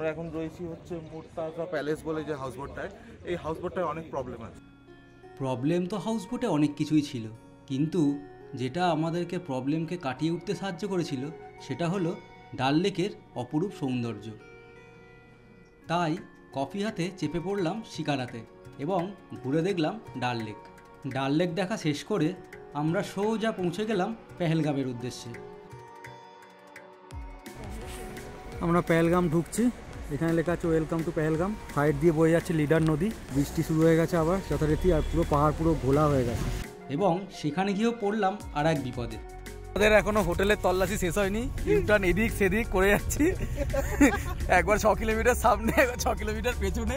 আমরা এখন রয়েছি হচ্ছে মুরতাজা প্যালেস বলে যে হাউসবোটটায়। এই হাউসবোটটায় অনেক প্রবলেম আছে। প্রবলেম তো হাউসবোটে অনেক কিছুই ছিল, কিন্তু যেটা আমাদেরকে প্রবলেমকে কাটিয়ে উঠতে সাহায্য করেছিল সেটা হলো ডাল লেকের অপরূপ সৌন্দর্য। তাই কফি হাতে চেপে পড়লাম শিকারাতে এবং ঘুরে দেখলাম ডাল লেক। ডাল লেক দেখা শেষ করে আমরা সোজা পৌঁছে গেলাম পেহেলগামের উদ্দেশ্যে। আমরা পেহেলগাম ঢুকছি। এখানে লেখা আছে ওয়েলকাম টু পেহেলগাম। সাইড দিয়ে বয়ে যাচ্ছে লিডার নদী। বৃষ্টি শুরু হয়ে গেছে আবার যথারীতি, আর পুরো পাহাড় পুরো ঘোলা হয়ে গেছে। এবং সেখানে গিয়েও পড়লাম আর এক বিপদে। আমাদের এখনো হোটেলের তল্লাশি শেষ হয়নি, ইন্টার্ন এদিক সেদিক করে যাচ্ছি। একবার 6 কিলোমিটার সামনে, একবার 6 কিলোমিটার পেছনে।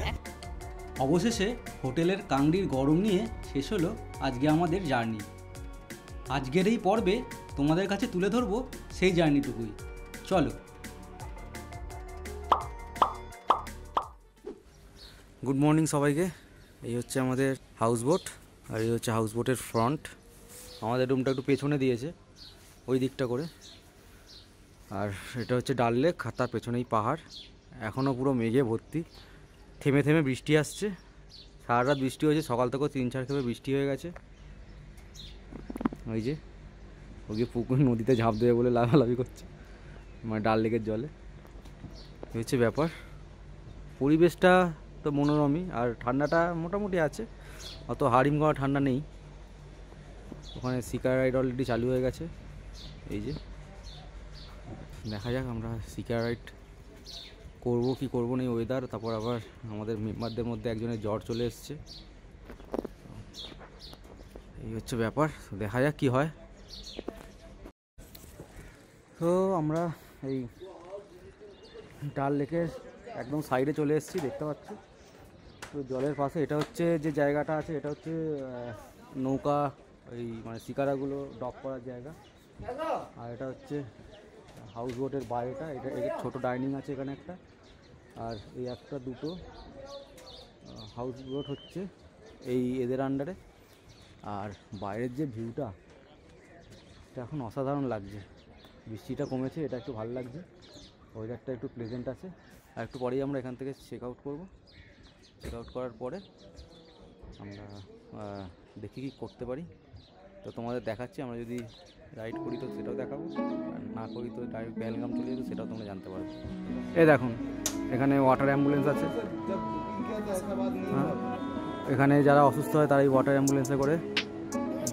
অবশেষে হোটেলের কাংড়ির গরম নিয়ে শেষ হলো আজকে আমাদের জার্নি। আজকের এই পর্বে তোমাদের কাছে তুলে ধরবো সেই জার্নিটুকুই। চলো। গুড মর্নিং সবাইকে। এই হচ্ছে আমাদের হাউসবোট, আর এই হচ্ছে হাউসবোটের ফ্রন্ট। আমাদের রুমটা একটু পেছনে দিয়েছে ওই দিকটা করে, আর এটা হচ্ছে ডাল লেক, আর তার পেছনেই পাহাড়। এখনও পুরো মেঘে ভর্তি, থেমে থেমে বৃষ্টি আসছে। সারা রাত বৃষ্টি হয়েছে, সকাল থেকেও 3-4 খেপে বৃষ্টি হয়ে গেছে। ওই যে ওকে পুকুর নদীতে ঝাঁপ দেবে বলে লাফালাফি করছে, মানে ডাল লেকের জলে। এই হচ্ছে ব্যাপার। পরিবেশটা তো মনোরমই, আর ঠান্ডাটা মোটামুটি আছে, অত হাড়িম করা ঠান্ডা নেই। ওখানে শিকার রাইড অলরেডি চালু হয়ে গেছে। এই যে দেখা যাক আমরা শিকার রাইড করবো কি করবো না। ওয়েদার, তারপর আবার আমাদের মেম্বারদের মধ্যে একজনের জ্বর চলে এসছে। এই হচ্ছে ব্যাপার, দেখা যাক কি হয়। তো আমরা এই ডাল লেকের একদম সাইডে চলে এসেছি, দেখতে পাচ্ছি। তো জলের পাশে এটা হচ্ছে যে জায়গাটা আছে, এটা হচ্ছে নৌকা, এই মানে শিকারাগুলো ডক করার জায়গা। আর এটা হচ্ছে হাউস বোটের বাইরেটা। এটা ছোটো ডাইনিং আছে এখানে একটা, আর এই একটা দুটো হাউস বোট হচ্ছে এই এদের আন্ডারে। আর বাইরের যে ভিউটা, এটা এখন অসাধারণ লাগছে। বৃষ্টিটা কমেছে, এটা একটু ভালো লাগছে, ওয়েদারটা একটু প্লেজেন্ট আছে। আর একটু পরেই আমরা এখান থেকে চেক আউট করবো। চেক আউট করার পরে আমরা দেখি কি করতে পারি। তো তোমাদের দেখাচ্ছি, আমরা যদি রাইড করি তো সেটাও দেখাবো, আর না করি তো ডাইরেক্ট পেহেলগাম চলে যাবো, সেটাও তোমরা জানতে পারবে। এই দেখুন, এখানে ওয়াটার অ্যাম্বুলেন্স আছে। এখানে যারা অসুস্থ হয় তারা এই ওয়াটার অ্যাম্বুলেন্সে করে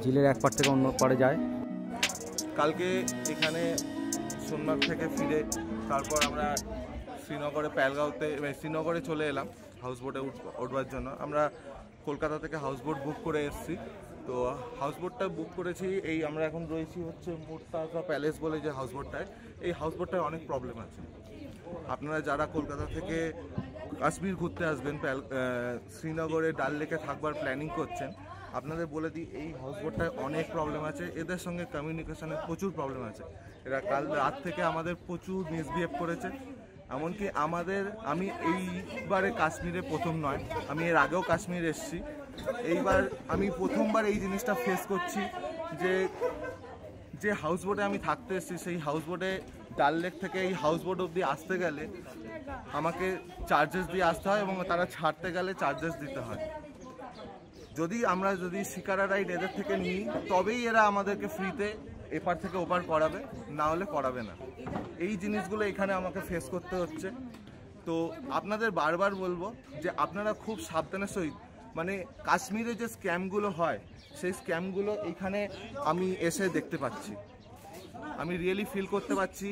ঝিলের এক পার থেকে অন্য পারে যায়। কালকে এখানে সোনমার্গ থেকে ফিরে তারপর আমরা শ্রীনগরে পেহেলগাঁওতে শ্রীনগরে চলে এলাম হাউসবোটে উঠবার জন্য। আমরা কলকাতা থেকে হাউসবোট বুক করে এসেছি। তো হাউসবোটটা বুক করেছি, এই আমরা এখন রয়েছি হচ্ছে মুরতাজা প্যালেস বলে যে হাউসবোটটায়। এই হাউসবোটটায় অনেক প্রবলেম আছে। আপনারা যারা কলকাতা থেকে কাশ্মীর ঘুরতে আসবেন, শ্রীনগরে ডাল লেকে থাকবার প্ল্যানিং করছেন, আপনাদের বলে দিই এই হাউসবোটটায় অনেক প্রবলেম আছে। এদের সঙ্গে কমিউনিকেশনের প্রচুর প্রবলেম আছে। এরা কাল রাত থেকে আমাদের প্রচুর মিসবিহেভ করেছে। এমনকি আমি এইবারে কাশ্মীরে প্রথম নয়, আমি এর আগেও কাশ্মীর এসেছি। এইবার আমি প্রথমবার এই জিনিসটা ফেস করছি যে হাউসবোটে আমি থাকতে এসেছি, সেই হাউসবোটে ডাল লেক থেকে এই হাউসবোট অবধি আসতে গেলে আমাকে চার্জেস দিয়ে আসতে হয়, এবং তারা ছাড়তে গেলে চার্জেস দিতে হয়। আমরা যদি শিকারা রাইড এদের থেকে নিই তবেই এরা আমাদেরকে ফ্রিতে এপার থেকে ওপার করাবে, না হলে করাবে না। এই জিনিসগুলো এখানে আমাকে ফেস করতে হচ্ছে। তো আপনাদের বারবার বলবো যে আপনারা খুব সাবধানের সহিত, মানে কাশ্মীরে যে স্ক্যামগুলো হয় সেই স্ক্যামগুলো এইখানে আমি এসে দেখতে পাচ্ছি। আমি রিয়েলি ফিল করতে পারছি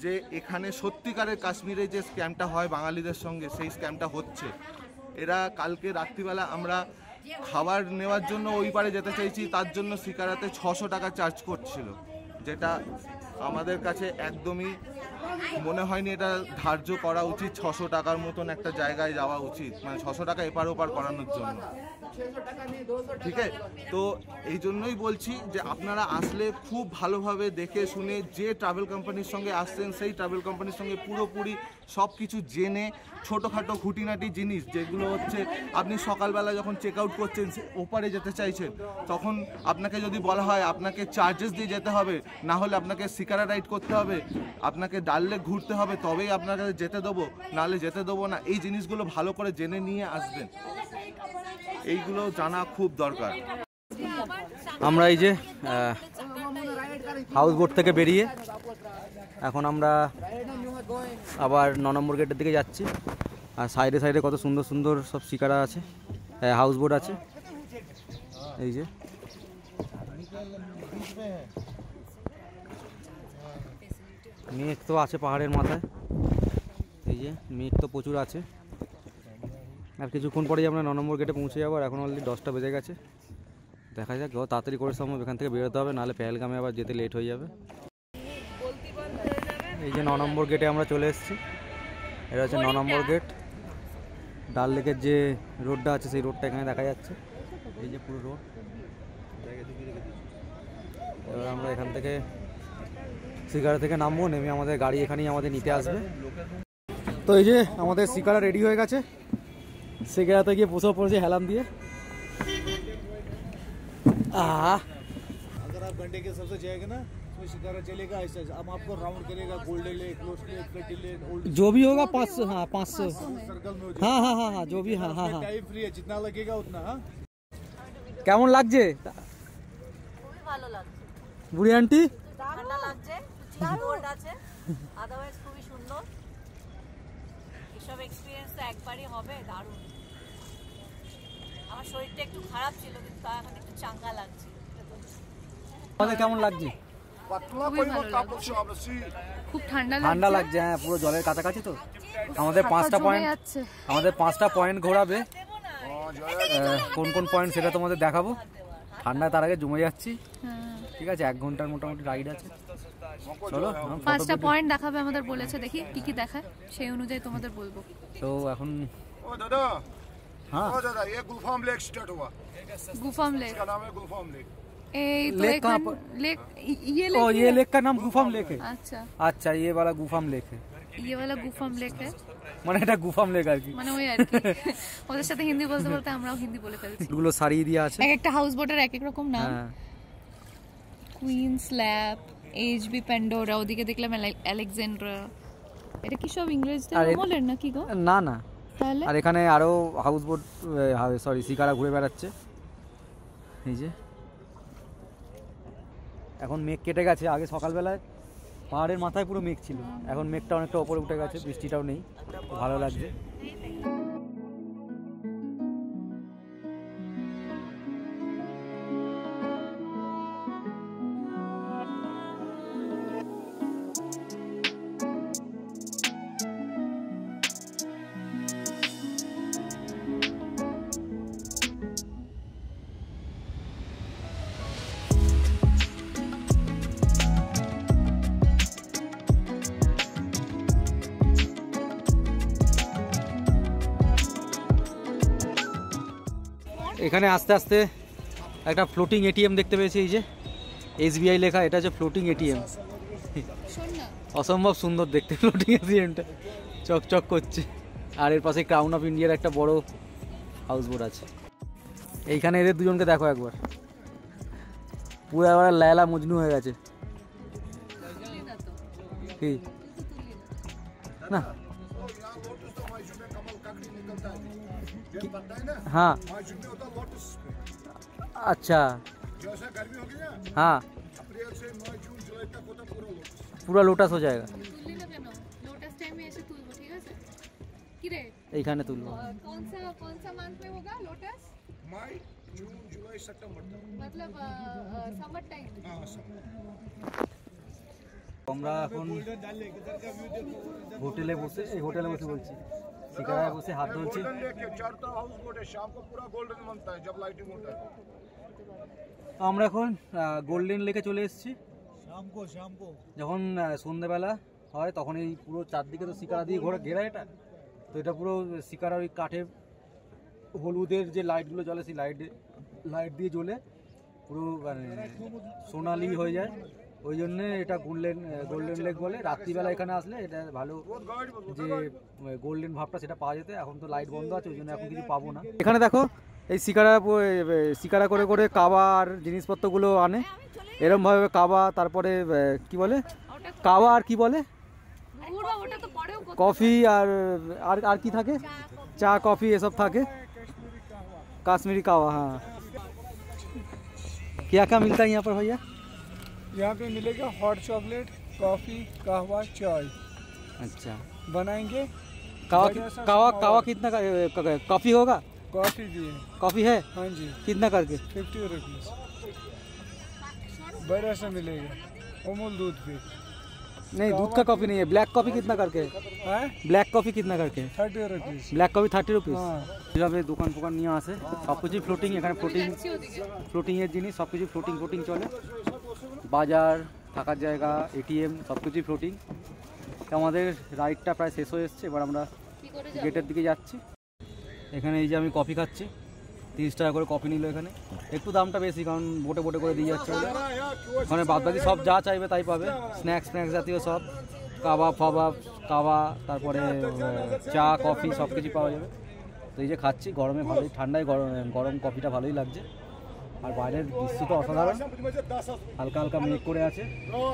যে এখানে সত্যিকারের কাশ্মীরে যে স্ক্যামটা হয় বাঙালিদের সঙ্গে, সেই স্ক্যামটা হচ্ছে। এরা কালকে রাত্রিবেলা আমরা খাবার নেওয়ার জন্য ওই পারে যেতে চাইছি, তার জন্য শিকারাতে 600 টাকা চার্জ করছিল, যেটা আমাদের কাছে একদমই মনে হয়নি এটা ধার্য করা উচিত। 600 টাকার মতন একটা জায়গায় যাওয়া উচিত, মানে 600 টাকা এপার ওপার করানোর জন্য। ঠিক আছে, তো এই জন্যই বলছি যে আপনারা আসলে খুব ভালোভাবে দেখে শুনে, যে ট্রাভেল কোম্পানির সঙ্গে আসছেন সেই ট্রাভেল কোম্পানির সঙ্গে পুরোপুরি সব কিছু জেনে, ছোটোখাটো খুঁটিনাটি জিনিস যেগুলো হচ্ছে, আপনি সকালবেলা যখন চেক আউট করছেন ওপারে যেতে চাইছেন, তখন আপনাকে যদি বলা হয় আপনাকে চার্জেস দিয়ে যেতে হবে, না হলে আপনাকে শিকারা রাইড করতে হবে, আপনাকে ডাল ডাল লেক ঘুরতে হবে তবেই আপনাকে যেতে দেবো, নাহলে যেতে দেবো না। এই জিনিসগুলো ভালো করে জেনে নিয়ে আসবেন, এইগুলো জানা খুব দরকার। আমরা এই যে হাউস বোট থেকে বেরিয়ে এখন আমরা আবার 9 নম্বর গেটের দিকে যাচ্ছি। আর সাইডে সাইডে কত সুন্দর সুন্দর সব শিকারা আছে, হাউস বোট আছে। এই যে মেঘ তো আছে পাহাড়ের মাথায়, এই যে মেঘ তো প্রচুর আছে। আর কিছুক্ষণ পরেই আমরা 9 নম্বর গেটে পৌঁছে যাবো। আর এখন অলরেডি 10টা বেজে গেছে। দেখা যাক, যত তাড়াতাড়ি করে সম্ভব এখান থেকে বেরোতে হবে, নাহলে পেহেলগামে আবার যেতে লেট হয়ে যাবে। এই যে 9 নম্বর গেটে আমরা চলে এসেছি। এটা হচ্ছে 9 নম্বর গেট। ডাল লেকের যে রোডটা আছে সেই রোডটা এখানে দেখা যাচ্ছে, এই যে পুরো রোড। এবার আমরা এখান থেকে শিকারা থেকে নামবো, নেমে আমাদের গাড়ি এখানেই আমাদের নিতে আসবে। তো এই যে আমাদের শিকারা রেডি হয়ে গেছে, শিকারাতে গিয়ে বসে পড়েছে হেলাম দিয়ে। अगर आप घंटे के हिसाब से जाएंगे ना तो शिकारा चलेगा ऐसा, अब आपको राउंड करेगा, गोल्डन लेक, लोस्ट लेक, पेटी लेक, ओल्ड जो भी होगा 500, हाँ 500, सर्कल में हो हाँ हाँ हाँ हाँ जो भी, हाँ हाँ हाँ। टाइम फ्री है, जितना लगेगा उतना। हाँ কেমন লাগছে খুবই ভালো লাগছে, বুড়ি আন্টি? ঠান্ডা লাগছে, রোড আছে, আদারওয়াইজ খুবই সুন্দর। এসব এক্সপিরিয়েন্স তো একবারই হবে, দারুণ। আমার শরীরটা একটু খারাপ ছিল, কিন্তু তা এখন একটু চাঙ্গা লাগছে। আমাদের কেমন লাগছে? খুব ঠান্ডা ঠান্ডা লাগছে, হ্যাঁ পুরো জলের কাছাকাছি তো। আমাদের 5টা পয়েন্ট ঘোরাবে, কোন কোন পয়েন্ট সেটা তোমাদের দেখাবো। ঠান্ডায় তার আগে জমে যাচ্ছি, ঠিক আছে। 1 ঘন্টার মোটামুটি রাইড আছে। চলো 5টা পয়েন্ট দেখাবে আমাদের বলেছে, দেখি কি কি দেখায়, সেই অনুযায়ী তোমাদের বলবো। তো এখন ओ दादा, हाँ ओ दादा, ये गुलफाम लेक स्टार्ट हुआ, गुफाम लेक, इसका नाम है गुलफाम लेक। এই তো लेक कहाँ এখান पर? लेक, ये ओ लेक ये लेक का नाम गुफाम लेक है। अच्छा, अच्छा ये वाला गुफाम लेक है, ये वाला गुफाम लेक है, মানে এটা গুফাম লেক আর কি। মানে ওই আর কি ওদের সাথে হিন্দি বলতে বলতে আমরাও হিন্দি বলে ফেলছি। এগুলো সারিয়ে দিয়ে আছে, এক একটা হাউস বোটের এক এক রকম নাম। হ্যাঁ। কুইন্স ল্যাপ, এইচবি প্যান্ডোরা, ওদিকে দেখলাম আলেকজান্ড্রা। এটা কি সব ইংরেজিতে আর বলেন না কি গো? না না, তাহলে আর এখানে আরো হাউস বোট, সরি শিকারা ঘুরে বেড়াচ্ছে। এই যে এখন মেঘ কেটে গেছে, আগে সকালবেলায় পাহাড়ের মাথায় পুরো মেঘ ছিল, এখন মেঘটা অনেকটা ওপরে উঠে গেছে, বৃষ্টিটাও নেই, ভালো লাগছে। এখানে আস্তে আস্তে একটা ফ্লোটিং এটিএম দেখতে পেয়েছি, এই যে এসবিআই লেখা, এটা হচ্ছে ফ্লোটিং এটিএম। অসম্ভব সুন্দর দেখতে ফ্লোটিং এটিএমটা, চকচক করছে। আর এর পাশে ক্রাউন অফ ইন্ডিয়ার একটা বড় হাউস বোট আছে। এইখানে এদের দুজনকে দেখো একবার, পুরো একবার লায়লা মজনু হয়ে গেছে। কি না, हाँ अच्छा, जैसा गर्मी होगी ना, हाँ अप्रैल से मई जून जुलाई तक होता पूरा लोटस। पूरा लोटस हो जाएगा। लोटस टाइम में ऐसे तुलबो, ठीक है কি রে? এইখানে তুলবো। कौन सा मंथ में होगा लोटस? मई जून जुलाई सितंबर तक, मतलब समर टाइम। हाँ समर। আমরা এখন হোটেলে বসে, এই হোটেলে বসে বলছি, শিকারায় বসে হাত ধুলছি। गोल्डन लेक के चारों तरफ हाउस बोट है, शाम को पूरा गोल्डन बनता है जब लाइटिंग होता है। আমরা এখন গোল্ডেন লেকে চলে এসেছি। शाम को যখন সন্ধ্যেবেলা হয় তখন এই পুরো চারদিকে তো শিকারা দিয়ে ঘেরা এটা, তো এটা পুরো শিকারা ওই কাঠের হলুদের যে লাইটগুলো জ্বলে সেই লাইট দিয়ে জ্বলে পুরো মানে সোনালি হয়ে যায়, ওই জন্যে এটা গোল্ডেন লেক বলে। রাত্রিবেলা এখানে আসলে এটা ভালো যে গোল্ডেন ভাবটা সেটা পাওয়া যেত। এখন তো লাইট বন্ধ আছে, ওই জন্য এখন কিছু পাবো না। এখানে দেখো এই শিকারা করে করে কাবা আর জিনিসপত্রগুলো আনে, এরমভাবে কাবা, তারপরে কি বলে কাবা আর কি বলে ওটা তো পরেও করতে কফি আর আর আর কি থাকে? চা কফি এসব থাকে। काश्मीरी कावा, हाँ। क्या क्या मिलता है यहाँ पर भैया? यहाँ पे मिलेगा हॉट चॉकलेट, कॉफ़ी, कहवा, चाय। अच्छा, बनाएंगे। कावा कावा कितना का? कॉफ़ी होगा? कॉफ़ी भी है। कॉफ़ी है? हाँ जी, कितना करके? 50 रुपीज़। बड़ा सा मिलेगा। अमूल दूध भी नहीं, दूध का कॉफ़ी नहीं है। ब्लैक कॉफ़ी कितना करके? है। ব্ল্যাক কফি কিतना करके? 30 रुपीज़। Black coffee 30 rupees. হ্যাঁ। এভাবে দোকান ফোকান নিয়ে আসে, সব কিছুই ফ্লোটিং। এখানে ফ্লোটিংয়ের জিনিস, সব কিছু ফ্লোটিং চলে। বাজার, থাকার জায়গা, এটিএম সব কিছুই ফ্লোটিং। আমাদের রাইডটা প্রায় শেষ হয়ে এসছে, এবার আমরা গেটের দিকে যাচ্ছি। এখানে এই যে আমি কফি খাচ্ছি, 30 টাকা করে কফি নিল এখানে। একটু দামটা বেশি, কারণ বোটে বোটে করে দিয়ে যাচ্ছে। ওখানে বাদবাকি সব যা চাইবে তাই পাবে, স্ন্যাক্স জাতীয় সব, কাবাব ফাবাব, কাওয়া, তারপরে চা কফি সব কিছু পাওয়া যাবে। তো এই যে খাচ্ছি, গরমে ভালোই, ঠান্ডায় গরম কফিটা ভালোই লাগছে। আর বাইরের দৃশ্যটা অসাধারণ, হালকা হালকা মেঘ করে আছে।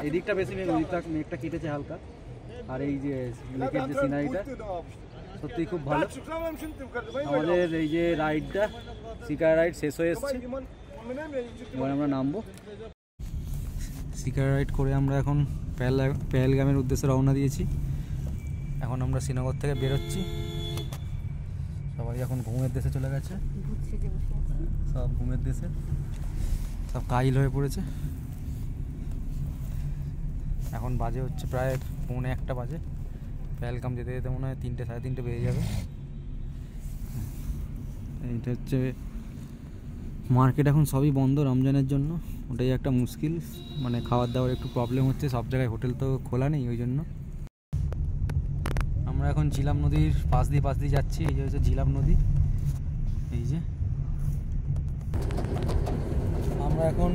এদিকটা বেশি মেঘ, ওইদিকটা মেঘটা কেটেছে হালকা। আর এই যে লেকের যে সিনারিটা সত্যিই খুব ভালো। আমাদের এই যে রাইডটা, শিকারা রাইড শেষ হয়ে এসছে, এবার আমরা নামবো। শিকারা রাইড করে আমরা এখন পেহেলগামের উদ্দেশ্যে রওনা দিয়েছি। এখন আমরা শ্রীনগর থেকে বেরোচ্ছি। সবাই এখন ঘুমের দেশে চলে গেছে, সব ঘুমের দেশে, সব কাইল হয়ে পড়েছে। এখন বাজে হচ্ছে প্রায় 1:45 বাজে। পেহেলগাম যেতে যেতে মনে হয় 3টে সাড়ে 3টে বেজে যাবে। এইটা হচ্ছে মার্কেট, এখন সবই বন্ধ রমজানের জন্য, ওটাই একটা মুশকিল। মানে খাবার দাবার একটু প্রবলেম হচ্ছে, সব জায়গায় হোটেল তো খোলা নেই, ওই জন্য। আমরা এখন ঝিলাম নদীর পাশ দিয়ে যাচ্ছি। এই যে হচ্ছে ঝিলাম নদী। এই যে আমরা এখন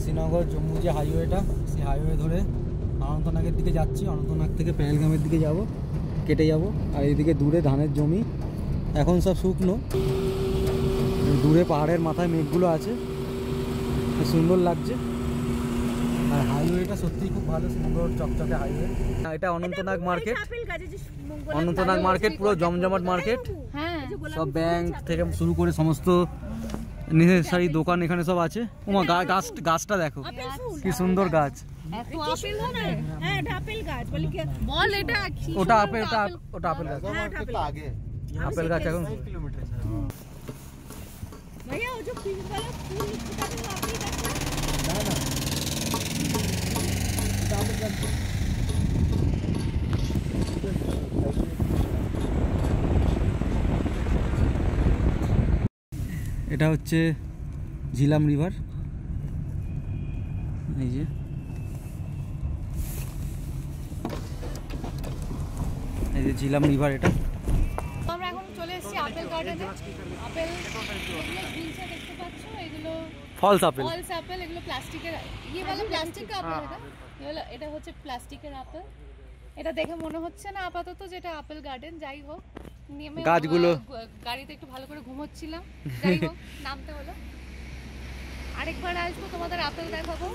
শ্রীনগর জম্মু যে হাইওয়েটা, সেই হাইওয়ে ধরে অনন্তনাগের দিকে যাচ্ছি। অনন্তনাগ থেকে পেহেলগামের দিকে যাব, কেটে যাব। আর এইদিকে দূরে ধানের জমি, এখন সব শুকনো। দূরে পাহাড়ের মাথায় মেঘগুলো আছে, সুন্দর লাগছে। আর হাইওয়েটা সত্যিই খুব ভালো, সুন্দর চকচকে হাইওয়ে। এটা অনন্তনাগ মার্কেট, অনন্তনাগ মার্কেট পুরো জমজমাট মার্কেট। হ্যাঁ, সব ব্যাংক থেকে শুরু করে সমস্ত নেসেসারি দোকান এখানে সব আছে। ওমা গাছটা দেখো কি সুন্দর গাছ। এত আপেল হবে? হ্যাঁ, এটা আপেল গাছ বলি কি বল, এটা কি? ওটা আপেল, ওটা আপেল গাছ। আগে আপেল গাছ এখন भैया वो जो पिंक वाला फूल दिखता है वो आपने देखा? ना ना, এটা হচ্ছে ঝিলাম রিভার। এই যে ঝিলাম রিভার, এটা। আমরা এখন চলে এসেছি আপেল গার্ডেনে। আপেল এগুলো ঝুলছে দেখতে পাচ্ছ, এগুলো ফলস আপেল। False apple. এগুলো প্লাস্টিকের, ये वाला প্লাস্টিক का আপেল है ये वाला, এটা হচ্ছে প্লাস্টিকের আপেল। এটা দেখে মনে হচ্ছে না আপাতত যেটা আপেল গার্ডেন। যাই হোক, নেমে গাছগুলো গাড়িতে একটু ভালো করে ঘুমোচ্ছিলাম। যাই হোক, নামতে হলো। আরেকবার আসবো, তোমাদের আপেল দেখাবো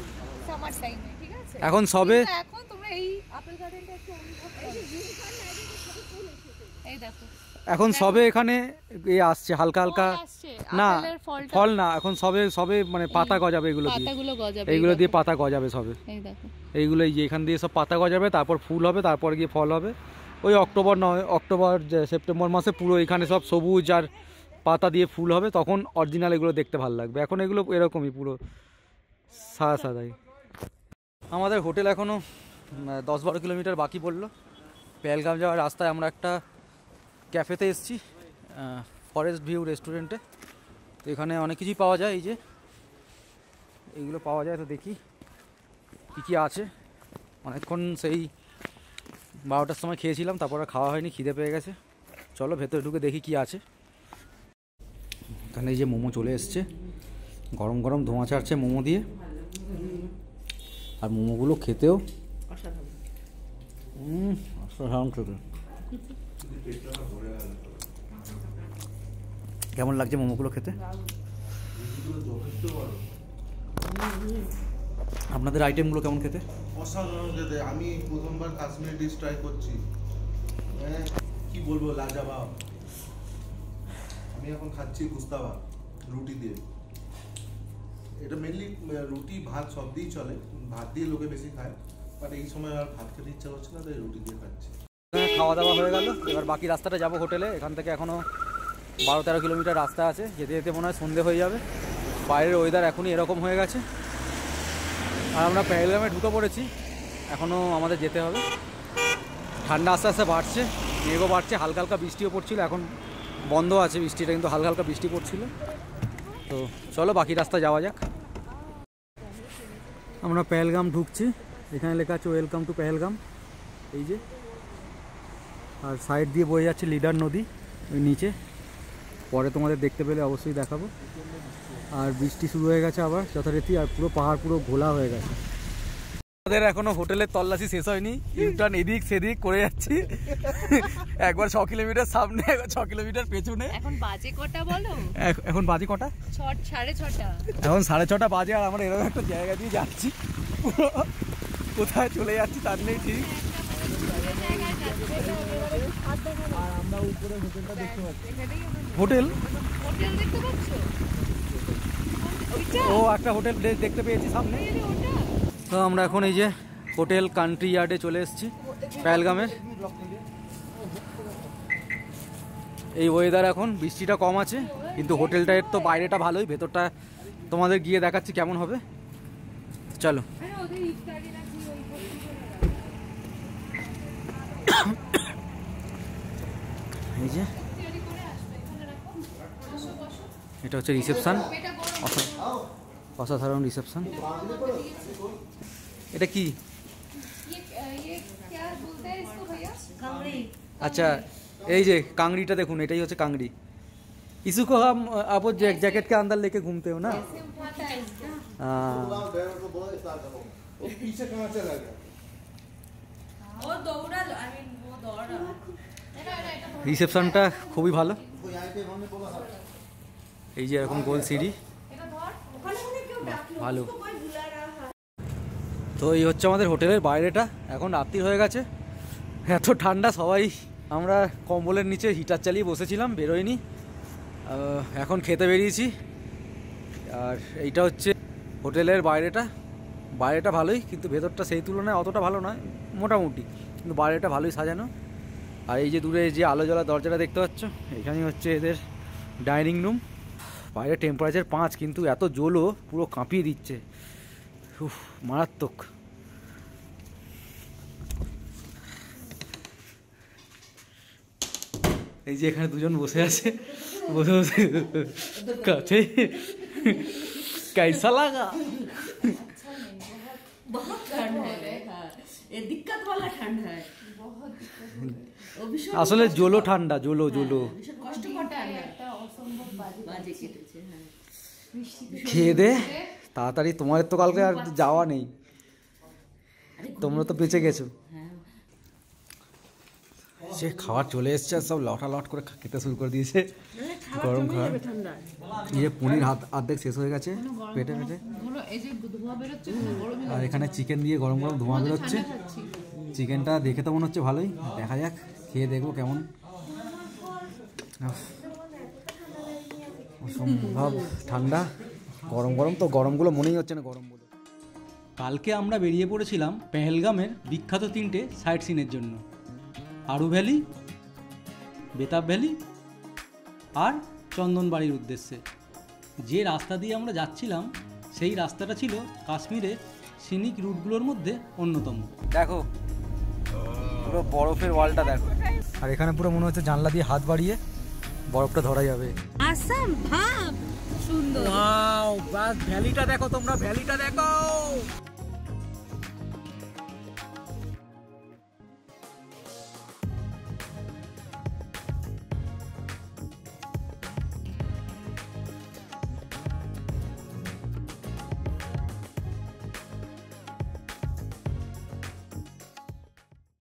সামার টাইমে, ঠিক আছে? এখন সবে, এখন তোমরা এই আপেল গার্ডেনটা একটু অনুভব করো। এই দেখো, এখন সবে এখানে আসছে হালকা হালকা। না, ফল না, এখন সবে মানে পাতা গজাবে, এগুলো দিয়ে, পাতাগুলো গজাবে, এইগুলো দিয়ে পাতা গজাবে সবে। এই দেখো, এইগুলো এই যে এখান দিয়ে সব পাতা গজাবে, তারপর ফুল হবে, তারপর গিয়ে ফল হবে। ওই অক্টোবর সেপ্টেম্বর মাসে পুরো এখানে সব সবুজ আর পাতা দিয়ে ফুল হবে, তখন অরিজিনাল এগুলো দেখতে ভালো লাগবে। এখন এগুলো এরকমই পুরো সাদা সাদাই। আমাদের হোটেল এখনও 10-12 কিলোমিটার বাকি পড়লো। পেহেলগাম যাওয়ার রাস্তায় আমরা একটা ক্যাফেতে এসেছি, ফরেস্ট ভিউ রেস্টুরেন্টে। তো এখানে অনেক কিছুই পাওয়া যায়, এই যে এইগুলো পাওয়া যায়। তো দেখি কী কী আছে। অনেকক্ষণ সেই 12টার সময় খেয়েছিলাম, তারপর আর খাওয়া হয়নি, খিদে পেয়ে গেছে। চলো ভেতরে ঢুকে দেখি কি আছে। এখানে এই যে মোমো চলে এসছে, গরম গরম ধোঁয়া ছাড়ছে মোমো দিয়ে। আর মোমোগুলো খেতেও অসাধারণ খেতে। কেমন লাগছে মোমোগুলো খেতে? আপনাদের আইটেমগুলো কেমন খেতে? অসাধারণ খেতে। আমি প্রথমবার কাশ্মীরি ডিশ ট্রাই করছি, হ্যাঁ কি বলবো, লাজবাব। আমি এখন খাচ্ছি গুস্তাবা রুটি দিয়ে। এটা মেনলি রুটি ভাত সব দিয়েই চলে, ভাত দিয়ে লোকে বেশি খায়, বাট এই সময় আর ভাত খেতে ইচ্ছা করছে না, তাই রুটি দিয়ে খাচ্ছি। খাওয়া দাওয়া হয়ে গেল, এবার বাকি রাস্তাটা যাবো হোটেলে। এখান থেকে এখনও 12-13 কিলোমিটার রাস্তা আছে, যেতে যেতে মনে হয় সন্ধে হয়ে যাবে। বাইরের ওয়েদার এখনই এরকম হয়ে গেছে, আর আমরা পেহেলগামে ঢুকে পড়েছি। এখনও আমাদের যেতে হবে। ঠান্ডা আস্তে আস্তে বাড়ছে, মেঘও বাড়ছে, হালকা হালকা বৃষ্টিও পড়ছিল। এখন বন্ধ আছে বৃষ্টিটা, কিন্তু হালকা হালকা বৃষ্টি পড়ছিল। তো চলো বাকি রাস্তা যাওয়া যাক। আমরা পেহেলগাম ঢুকছি, এখানে লেখা আছে ওয়েলকাম টু পেহেলগাম, এই যে। আর সাইড দিয়ে বয়ে যাচ্ছে লিডার নদী ওই নিচে, পরে তোমাদের দেখতে পেলে অবশ্যই দেখাবো। আর বৃষ্টি শুরু হয়ে গেছে আবার যথারীতি, আর পুরো পাহাড় পুরো ঘোলা হয়ে গেছে। আমাদের এখনো হোটেলের তল্লাশি শেষ হয়নি, ইউটার্ন এদিক সেদিক করে যাচ্ছি। একবার 6 কিলোমিটার সামনে, একবার 6 কিলোমিটার পেছনে। এখন বাজে কটা বলো? এখন বাজে কটা? 6:30। এখন 6:30 বাজে, আর আমরা এরকম একটা জায়গা দিয়ে যাচ্ছি, কোথায় চলে যাচ্ছি তার নেই ঠিক। আর আমরা উপরে হোটেলটা দেখতে পাচ্ছি। হোটেল দেখতে পাচ্ছ? ও একটা হোটেল দেখতে পেয়েছি সামনে। তো আমরা এখন এই যে হোটেল কান্ট্রি ইয়ার্ডে চলে এসেছি পেহেলগামের। এই ওয়েদার এখন বৃষ্টিটা কম আছে, কিন্তু হোটেলটার তো বাইরেটা ভালোই, ভেতরটা তোমাদের গিয়ে দেখাচ্ছি কেমন হবে। চলো। এই যে এটা হচ্ছে রিসেপশন, অসাধারণ রিসেপশন। এটা কি? আচ্ছা এই যে কাংড়িটা দেখুন, এটাই হচ্ছে কাংড়ি। इसु को हम आप जैकेट के अंदर लेके घूमते हो ना? রিসেপশনটা খুবই ভালো, এই যে এরকম গোল সিঁড়ি, ভালো। তো এই হচ্ছে আমাদের হোটেলের বাইরেটা। এখন রাত্রি হয়ে গেছে, এত ঠান্ডা, সবাই আমরা কম্বলের নিচে হিটার চালিয়ে বসেছিলাম, বেরোয়নি। এখন খেতে বেরিয়েছি। আর এইটা হচ্ছে হোটেলের বাইরেটা। বাইরেটা ভালোই, কিন্তু ভেতরটা সেই তুলনায় অতটা ভালো নয়, মোটামুটি, কিন্তু বাইরেটা ভালোই সাজানো। আর এই যে দূরে যে আলো জ্বলা দরজাটা দেখতে পাচ্ছ, এখানেই হচ্ছে এদের ডাইনিং রুম। বাইরে টেম্পারেচার 5, কিন্তু এত জোলও পুরো কাঁপিয়ে দিচ্ছে, মারাত্মক। এই যে এখানে দুজন বসে আছে, বসে বসে কাছে कैसा लगा? बहुत ठंड है, ये दिक्कत वाला ठंड है, আসলে জোলো ঠান্ডা, জোলো কষ্টকর ঠান্ডা, বাজে কেটেছে। খেয়ে দে তাড়াতাড়ি, তোমার তো কালকে আর যাওয়া নেই, তোমরা তো বেঁচে গেছো। সে খাবার চলে এসছে, সব লট করে খেতে শুরু করে দিয়েছে, গরম খাবার। এই যে পনির অর্ধেক শেষ হয়ে গেছে পেটে, আর এখানে চিকেন দিয়ে গরম ধোঁয়া বেরোচ্ছে। চিকেনটা দেখে তো মনে হচ্ছে ভালোই, দেখা যাক, খেয়ে দেখবো কেমন। অসম্ভব ঠান্ডা, গরম তো, গরমগুলো মনেই হচ্ছে না গরম বলে। কালকে আমরা বেরিয়ে পড়েছিলাম পেহেলগামের বিখ্যাত 3টে সাইট সিনের জন্য, আরু ভ্যালি, বেতাব ভ্যালি আর চন্দনবাড়ির উদ্দেশ্যে। যে রাস্তা দিয়ে আমরা যাচ্ছিলাম সেই রাস্তাটা ছিল কাশ্মীরের সিনিক রুটগুলোর মধ্যে অন্যতম। দেখো পুরো বরফের ওয়ালটা দেখো, আর এখানে পুরো মনে হচ্ছে জানলা দিয়ে হাত বাড়িয়ে বরফটা ধরা যাবে। আসাম ভাব সুন্দর, ওয়াও, বাস ভ্যালিটা দেখো তোমরা, ভ্যালিটা দেখো।